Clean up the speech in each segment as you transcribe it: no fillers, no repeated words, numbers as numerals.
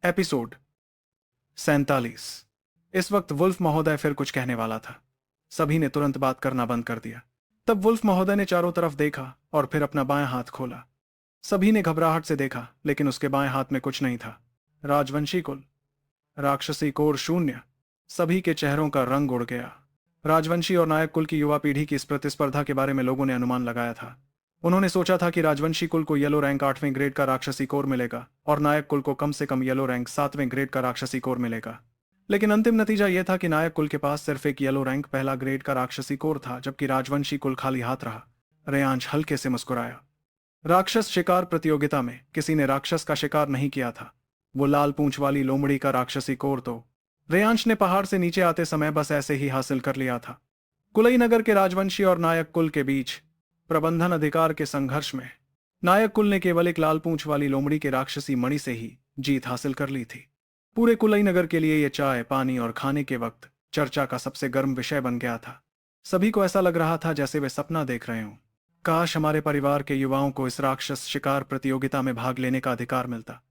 Episode 47। इस वक्त wolf महोदय फिर कुछ कहने वाला था। सभी ने तुरंत बात करना बंद कर दिया। तब वुल्फ महोदय ने चारों तरफ देखा और फिर अपना बायां हाथ खोला। सभी ने घबराहट से देखा, लेकिन उसके बाएं हाथ में कुछ नहीं था। राजवंशी कुल, राक्षसी कोर शून्य। सभी के चेहरों का रंग उड़ गया। राजवंशी और नायक कुल की युवा पीढ़ी की इस प्रतिस्पर्धा के बारे में लोगों ने अनुमान लगाया था। उन्होंने सोचा था कि राजवंशी कुल को येलो रैंक 8वें ग्रेड का राक्षसी कोर मिलेगा और नायक कुल को कम से कम येलो रैंक 7वें ग्रेड का राक्षसी कोर मिलेगा। लेकिन अंतिम नतीजा यह था कि नायक कुल के पास सिर्फ एक येलो रैंक पहला ग्रेड का राक्षसी कोर था, जबकि राजवंशी कुल खाली हाथ रहा। रेयांश हल्के से मुस्कुराया। राक्षस शिकार प्रतियोगिता में किसी ने राक्षस का शिकार नहीं किया था। वो लाल पूंछ वाली लोमड़ी का राक्षसी कोर तो रेयांश ने पहाड़ से नीचे आते समय बस ऐसे ही हासिल कर लिया था। कुलई नगर के राजवंशी और नायक कुल के बीच प्रबंधन अधिकार के संघर्ष में नायक कुल ने केवल एक लाल पूंछ वाली लोमड़ी के राक्षसी मणि से ही जीत हासिल कर ली थी। पूरे कुलई नगर के लिए यह चाय, पानी और खाने के वक्त चर्चा का सबसे गर्म विषय बन गया था। सभी को ऐसा लग रहा था जैसे वे सपना देख रहे हों। काश हमारे परिवार के युवाओं को इस राक्षस शिकार प्रतियोगिता में भाग लेने का अधिकार मिलता।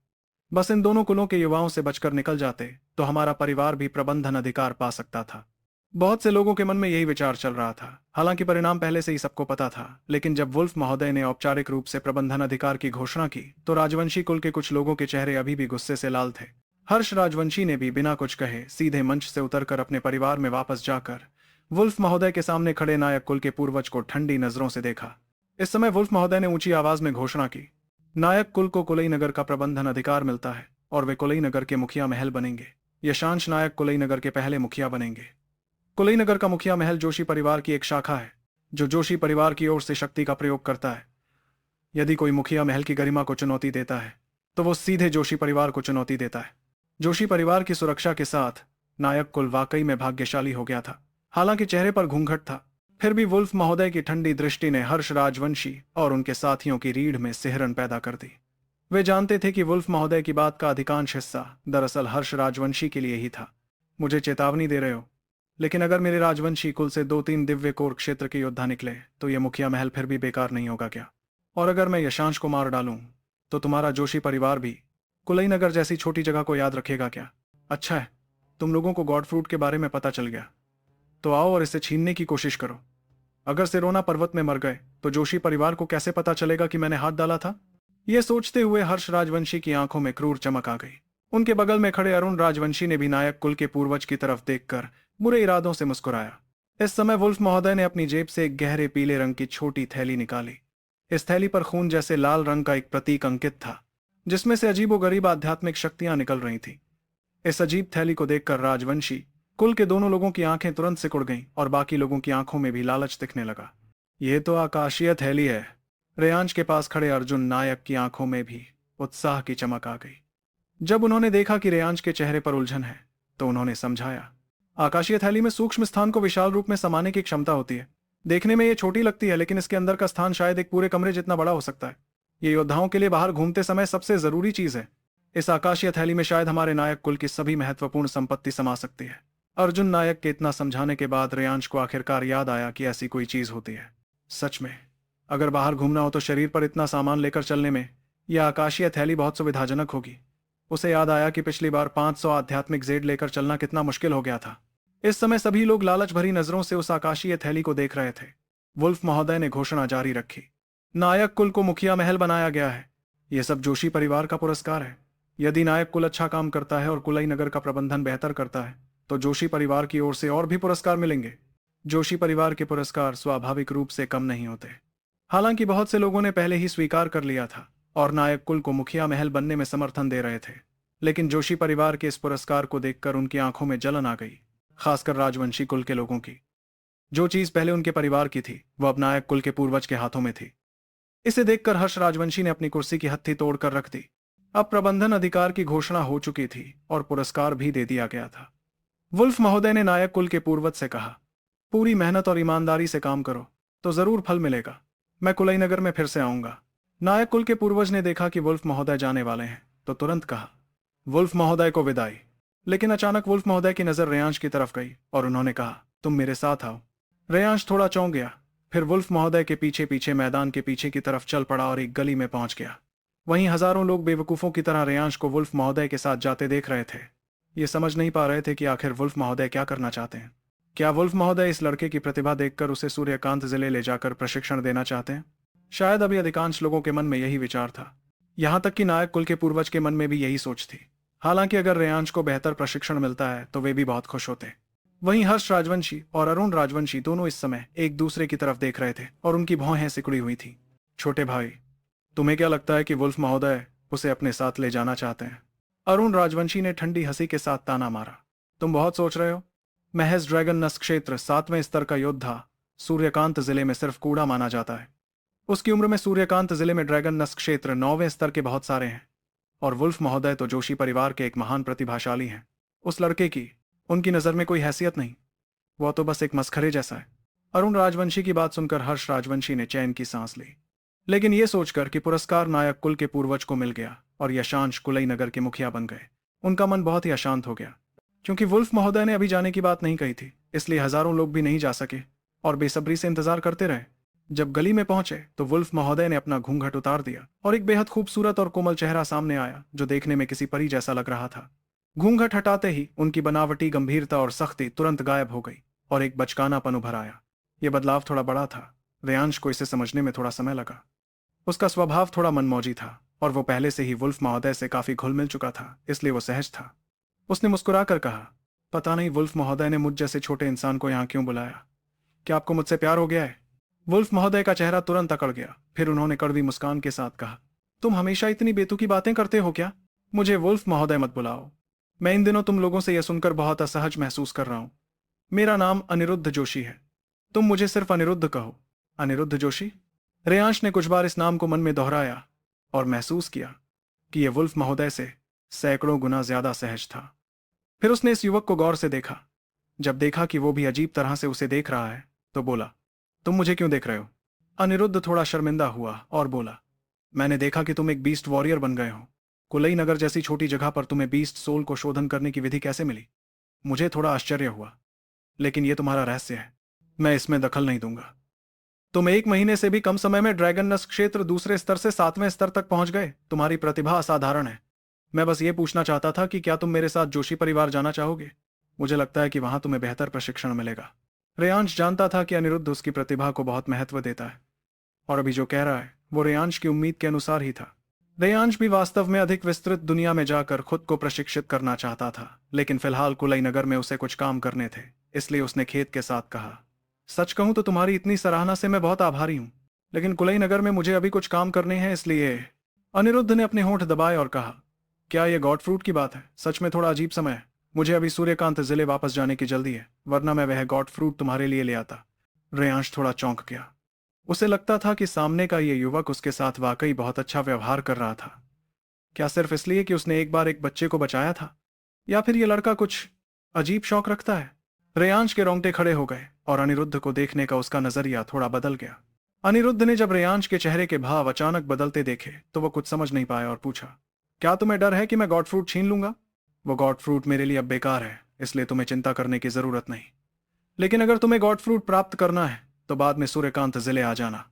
बस इन दोनों कुलों के युवाओं से बचकर निकल जाते तो हमारा परिवार भी प्रबंधन अधिकार पा सकता था। बहुत से लोगों के मन में यही विचार चल रहा था। हालांकि परिणाम पहले से ही सबको पता था, लेकिन जब वुल्फ महोदय ने औपचारिक रूप से प्रबंधन अधिकार की घोषणा की तो राजवंशी कुल के कुछ लोगों के चेहरे अभी भी गुस्से से लाल थे। हर्ष राजवंशी ने भी बिना कुछ कहे सीधे मंच से उतरकर अपने परिवार में वापस जाकर वुल्फ महोदय के सामने खड़े नायक कुल के पूर्वज को ठंडी नजरों से देखा। इस समय वुल्फ महोदय ने ऊंची आवाज में घोषणा की, नायक कुल को कुलई नगर का प्रबंधन अधिकार मिलता है और वे कुलई नगर के मुखिया महल बनेंगे। यशांश नायक कुलई नगर के पहले मुखिया बनेंगे। कुलई नगर का मुखिया महल जोशी परिवार की एक शाखा है, जो जोशी परिवार की ओर से शक्ति का प्रयोग करता है। यदि कोई मुखिया महल की गरिमा को चुनौती देता है तो वो सीधे जोशी परिवार को चुनौती देता है। जोशी परिवार की सुरक्षा के साथ नायक कुल वाकई में भाग्यशाली हो गया था। हालांकि चेहरे पर घूंघट था, फिर भी वुल्फ महोदय की ठंडी दृष्टि ने हर्ष राजवंशी और उनके साथियों की रीढ़ में सिहरन पैदा कर दी। वे जानते थे कि वुल्फ महोदय की बात का अधिकांश हिस्सा दरअसल हर्ष राजवंशी के लिए ही था। मुझे चेतावनी दे रहे हो, लेकिन अगर मेरे राजवंशी कुल से 2-3 दिव्य कोर क्षेत्र के योद्धा निकले तो यह मुखिया महल फिर भी बेकार नहीं होगा क्या? और अगर मैं यशांश को मार डालूं तो तुम्हारा जोशी परिवार भी कुलई नगर जैसी छोटी जगह को याद रखेगा क्या? अच्छा है, तुम लोगों को गॉड फ्रूट के बारे में पता चल गया, तो आओ और इसे छीनने की कोशिश करो। अगर सिरोना पर्वत में मर गए तो जोशी परिवार को कैसे पता चलेगा कि मैंने हाथ डाला था? यह सोचते हुए हर्ष राजवंशी की आंखों में क्रूर चमक आ गई। उनके बगल में खड़े अरुण राजवंशी ने भी नायक कुल के पूर्वज की तरफ देखकर बुरे इरादों से मुस्कुराया। इस समय वुल्फ महोदय ने अपनी जेब से एक गहरे पीले रंग की छोटी थैली निकाली। इस थैली पर खून जैसे लाल रंग का एक प्रतीक अंकित था, जिसमें से अजीबोगरीब आध्यात्मिक शक्तियां निकल रही थी। इस अजीब थैली को देखकर राजवंशी कुल के दोनों लोगों की आंखें तुरंत सिकुड़ गईं और बाकी लोगों की आंखों में भी लालच दिखने लगा। यह तो आकाशीय थैली है। रेयांश के पास खड़े अर्जुन नायक की आंखों में भी उत्साह की चमक आ गई। जब उन्होंने देखा कि रेयांश के चेहरे पर उलझन है तो उन्होंने समझाया, आकाशीय थैली में सूक्ष्म स्थान को विशाल रूप में समाने की क्षमता होती है। देखने में ये छोटी लगती है, लेकिन इसके अंदर का स्थान शायद एक पूरे कमरे जितना बड़ा हो सकता है। ये योद्धाओं के लिए बाहर घूमते समय सबसे जरूरी चीज है। इस आकाशीय थैली में शायद हमारे नायक कुल की सभी महत्वपूर्ण संपत्ति समा सकती है। अर्जुन नायक के इतना समझाने के बाद रेयांश को आखिरकार याद आया कि ऐसी कोई चीज होती है। सच में, अगर बाहर घूमना हो तो शरीर पर इतना सामान लेकर चलने में यह आकाशीय थैली बहुत सुविधाजनक होगी। उसे याद आया कि पिछली बार 500 आध्यात्मिक जेड लेकर चलना कितना मुश्किल हो गया था। इस समय सभी लोग लालच भरी नजरों से उस आकाशीय थैली को देख रहे थे। वुल्फ महोदय ने घोषणा जारी रखी, नायक कुल को मुखिया महल बनाया गया है। यह सब जोशी परिवार का पुरस्कार है। यदि नायक कुल अच्छा काम करता है और कुलई नगर का प्रबंधन बेहतर करता है तो जोशी परिवार की ओर से और भी पुरस्कार मिलेंगे। जोशी परिवार के पुरस्कार स्वाभाविक रूप से कम नहीं होते। हालांकि बहुत से लोगों ने पहले ही स्वीकार कर लिया था और नायक कुल को मुखिया महल बनने में समर्थन दे रहे थे, लेकिन जोशी परिवार के इस पुरस्कार को देखकर उनकी आंखों में जलन आ गई, खासकर राजवंशी कुल के लोगों की। जो चीज पहले उनके परिवार की थी वह अब नायक कुल के पूर्वज के हाथों में थी। इसे देखकर हर्ष राजवंशी ने अपनी कुर्सी की हत्थी तोड़कर रख दी। अब प्रबंधन अधिकार की घोषणा हो चुकी थी और पुरस्कार भी दे दिया गया था। वुल्फ महोदय ने नायक कुल के पूर्वज से कहा, पूरी मेहनत और ईमानदारी से काम करो तो जरूर फल मिलेगा। मैं कुलई नगर में फिर से आऊंगा। नायक कुल के पूर्वज ने देखा कि वुल्फ महोदय जाने वाले हैं तो तुरंत कहा, वुल्फ महोदय को विदाई। लेकिन अचानक वुल्फ महोदय की नजर रेयांश की तरफ गई और उन्होंने कहा, तुम मेरे साथ आओ। रेयांश थोड़ा चौंक गया, फिर वुल्फ महोदय के पीछे पीछे मैदान के पीछे की तरफ चल पड़ा और एक गली में पहुंच गया। वहीं हजारों लोग बेवकूफों की तरह रेयांश को वुल्फ महोदय के साथ जाते देख रहे थे। ये समझ नहीं पा रहे थे कि आखिर वुल्फ महोदय क्या करना चाहते हैं। क्या वुल्फ महोदय इस लड़के की प्रतिभा देखकर उसे सूर्यकांत जिले ले जाकर प्रशिक्षण देना चाहते हैं? शायद अभी अधिकांश लोगों के मन में यही विचार था। यहां तक कि नायक कुल के पूर्वज के मन में भी यही सोच थी। हालांकि अगर रेयांश को बेहतर प्रशिक्षण मिलता है तो वे भी बहुत खुश होते। वहीं हर्ष राजवंशी और अरुण राजवंशी दोनों इस समय एक दूसरे की तरफ देख रहे थे और उनकी भौहें सिकुड़ी हुई थी। छोटे भाई, तुम्हें क्या लगता है कि वुल्फ महोदय उसे अपने साथ ले जाना चाहते हैं? अरुण राजवंशी ने ठंडी हंसी के साथ ताना मारा। तुम बहुत सोच रहे हो। महज ड्रैगन नस क्षेत्र 7वें स्तर का योद्धा सूर्यकांत जिले में सिर्फ कूड़ा माना जाता है। उसकी उम्र में सूर्यकांत जिले में ड्रैगन नस क्षेत्र 9वें स्तर के बहुत सारे हैं। और वुल्फ महोदय तो जोशी परिवार के एक महान प्रतिभाशाली हैं। उस लड़के की उनकी नजर में कोई हैसियत नहीं। वह तो बस एक मस्खरे जैसा है। अरुण राजवंशी की बात सुनकर हर्ष राजवंशी ने चैन की सांस ली, लेकिन यह सोचकर कि पुरस्कार नायक कुल के पूर्वज को मिल गया और यशांश कुलई नगर के मुखिया बन गए, उनका मन बहुत ही अशांत हो गया। क्योंकि वुल्फ महोदय ने अभी जाने की बात नहीं कही थी, इसलिए हजारों लोग भी नहीं जा सके और बेसब्री से इंतजार करते रहे। जब गली में पहुंचे तो वुल्फ महोदय ने अपना घूंघट उतार दिया और एक बेहद खूबसूरत और कोमल चेहरा सामने आया जो देखने में किसी परी जैसा लग रहा था। घूंघट हटाते ही उनकी बनावटी गंभीरता और सख्ती तुरंत गायब हो गई और एक बचकानापन उभर आया। यह बदलाव थोड़ा बड़ा था। रेयांश को इसे समझने में थोड़ा समय लगा। उसका स्वभाव थोड़ा मनमौजी था और वो पहले से ही वुल्फ महोदय से काफी घुल मिल चुका था, इसलिए वो सहज था। उसने मुस्कुराकर कहा, पता नहीं वुल्फ महोदय ने मुझ जैसे छोटे इंसान को यहाँ क्यों बुलाया। क्या आपको मुझसे प्यार हो गया है? वुल्फ महोदय का चेहरा तुरंत अकड़ गया। फिर उन्होंने कड़वी मुस्कान के साथ कहा, तुम हमेशा इतनी बेतुकी बातें करते हो क्या? मुझे वुल्फ महोदय मत बुलाओ। मैं इन दिनों तुम लोगों से यह सुनकर बहुत असहज महसूस कर रहा हूं। मेरा नाम अनिरुद्ध जोशी है। तुम मुझे सिर्फ अनिरुद्ध कहो। अनिरुद्ध जोशी? रेयांश ने कुछ बार इस नाम को मन में दोहराया और महसूस किया कि यह वुल्फ महोदय से सैकड़ों गुना ज्यादा सहज था। फिर उसने इस युवक को गौर से देखा। जब देखा कि वो भी अजीब तरह से उसे देख रहा है तो बोला, तुम मुझे क्यों देख रहे हो? अनिरुद्ध थोड़ा शर्मिंदा हुआ और बोला, मैंने देखा कि तुम एक बीस्ट वॉरियर बन गए हो। कुलई नगर जैसी छोटी जगह पर तुम्हें बीस्ट सोल को शोधन करने की विधि कैसे मिली? मुझे थोड़ा आश्चर्य हुआ, लेकिन यह तुम्हारा रहस्य है, मैं इसमें दखल नहीं दूंगा। तुम 1 महीने से भी कम समय में ड्रैगन नस क्षेत्र दूसरे स्तर से 7वें स्तर तक पहुंच गए। तुम्हारी प्रतिभा असाधारण है। मैं बस ये पूछना चाहता था कि क्या तुम मेरे साथ जोशी परिवार जाना चाहोगे? मुझे लगता है कि वहां तुम्हें बेहतर प्रशिक्षण मिलेगा। रेयांश जानता था कि अनिरुद्ध उसकी प्रतिभा को बहुत महत्व देता है और अभी जो कह रहा है वो रेयांश की उम्मीद के अनुसार ही था। रेयांश भी वास्तव में अधिक विस्तृत दुनिया में जाकर खुद को प्रशिक्षित करना चाहता था, लेकिन फिलहाल कुलई नगर में उसे कुछ काम करने थे, इसलिए उसने खेद के साथ कहा, सच कहूं तो तुम्हारी इतनी सराहना से मैं बहुत आभारी हूं, लेकिन कुलई नगर में मुझे अभी कुछ काम करने हैं, इसलिए। अनिरुद्ध ने अपने होंठ दबाए और कहा, क्या यह गॉड फ्रूट की बात है? सच में थोड़ा अजीब समय है। मुझे अभी सूर्यकांत जिले वापस जाने की जल्दी है, वरना मैं वह गॉड फ्रूट तुम्हारे लिए ले आता। रेयांश थोड़ा चौंक गया। उसे लगता था कि सामने का यह युवक उसके साथ वाकई बहुत अच्छा व्यवहार कर रहा था। क्या सिर्फ इसलिए कि उसने एक बार एक बच्चे को बचाया था, या फिर यह लड़का कुछ अजीब शौक रखता है? रेयांश के रोंगटे खड़े हो गए और अनिरुद्ध को देखने का उसका नजरिया थोड़ा बदल गया। अनिरुद्ध ने जब रेयांश के चेहरे के भाव अचानक बदलते देखे तो वह कुछ समझ नहीं पाया और पूछा, क्या तुम्हें डर है कि मैं गॉड फ्रूट छीन लूंगा? वो गॉड फ्रूट मेरे लिए अब बेकार है, इसलिए तुम्हें चिंता करने की जरूरत नहीं। लेकिन अगर तुम्हें गॉड फ्रूट प्राप्त करना है तो बाद में सूर्यकांत जिले आ जाना।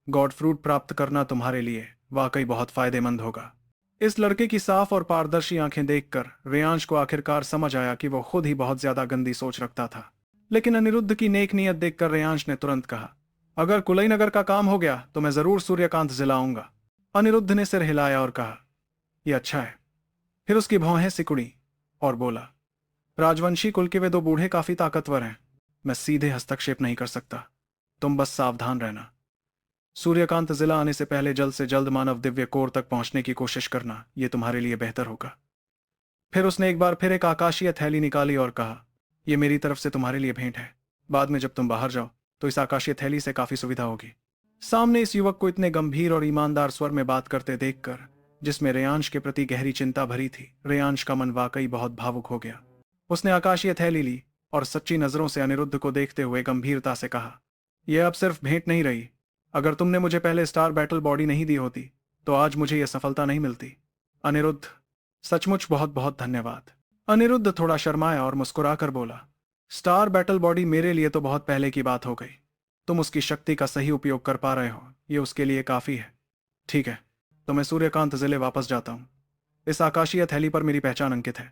गॉड फ्रूट प्राप्त करना तुम्हारे लिए वाकई बहुत फायदेमंद होगा। इस लड़के की साफ और पारदर्शी आंखें देखकर रेयांश को आखिरकार समझ आया कि वो खुद ही बहुत ज्यादा गंदी सोच रखता था। लेकिन अनिरुद्ध की नेक नीयत देखकर रेयांश ने तुरंत कहा, अगर कुलई नगर का काम हो गया तो मैं जरूर सूर्यकांत जिला आऊंगा। अनिरुद्ध ने सिर हिलाया और कहा, यह अच्छा है। फिर उसकी भौहें सिकुड़ी और बोला, राजवंशी कुल के वे 2 बूढ़े काफी ताकतवर हैं। मैं सीधे हस्तक्षेप नहीं कर सकता, तुम बस सावधान रहना। सूर्यकांत जिला आने से पहले जल्द से जल्द मानव दिव्य कोर तक पहुंचने की कोशिश करना, यह तुम्हारे लिए बेहतर होगा। फिर उसने एक बार फिर एक आकाशीय थैली निकाली और कहा, यह मेरी तरफ से तुम्हारे लिए भेंट है। बाद में जब तुम बाहर जाओ तो इस आकाशीय थैली से काफी सुविधा होगी। सामने इस युवक को इतने गंभीर और ईमानदार स्वर में बात करते देखकर, जिसमें रेयांश के प्रति गहरी चिंता भरी थी, रेयांश का मन वाकई बहुत भावुक हो गया। उसने आकाशीय थैली ली और सच्ची नजरों से अनिरुद्ध को देखते हुए गंभीरता से कहा, यह अब सिर्फ भेंट नहीं रही। अगर तुमने मुझे पहले स्टार बैटल बॉडी नहीं दी होती तो आज मुझे यह सफलता नहीं मिलती। अनिरुद्ध, सचमुच बहुत बहुत धन्यवाद। अनिरुद्ध थोड़ा शर्माया और मुस्कुराकर बोला, स्टार बैटल बॉडी मेरे लिए तो बहुत पहले की बात हो गई। तुम उसकी शक्ति का सही उपयोग कर पा रहे हो, यह उसके लिए काफी है। ठीक है, तो मैं सूर्यकांत जिले वापस जाता हूँ। इस आकाशीय थैली पर मेरी पहचान अंकित है।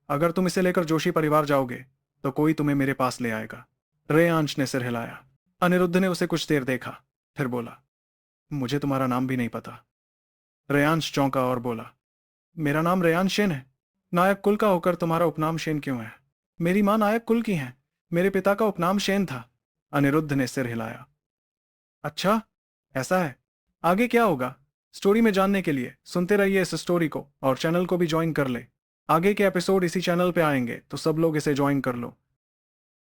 अगर तुम इसे लेकर जोशी परिवार जाओगे तो कोई तुम्हें मेरे पास ले आएगा। रेयांश ने सिर हिलाया। अनिरुद्ध ने उसे कुछ देर देखा, फिर बोला, मुझे तुम्हारा नाम भी नहीं पता। रेयांश चौंका और बोला, मेरा नाम रेयांश सेन है। नायक कुल का होकर तुम्हारा उपनाम शेन क्यों है? मेरी मां नायक कुल की हैं। मेरे पिता का उपनाम शेन था। अनिरुद्ध ने सिर हिलाया। अच्छा, ऐसा है। आगे क्या होगा? स्टोरी में जानने के लिए सुनते रहिए इस स्टोरी को और चैनल को भी ज्वाइन कर ले। आगे के एपिसोड इसी चैनल पे आएंगे तो सब लोग इसे ज्वाइन कर लो।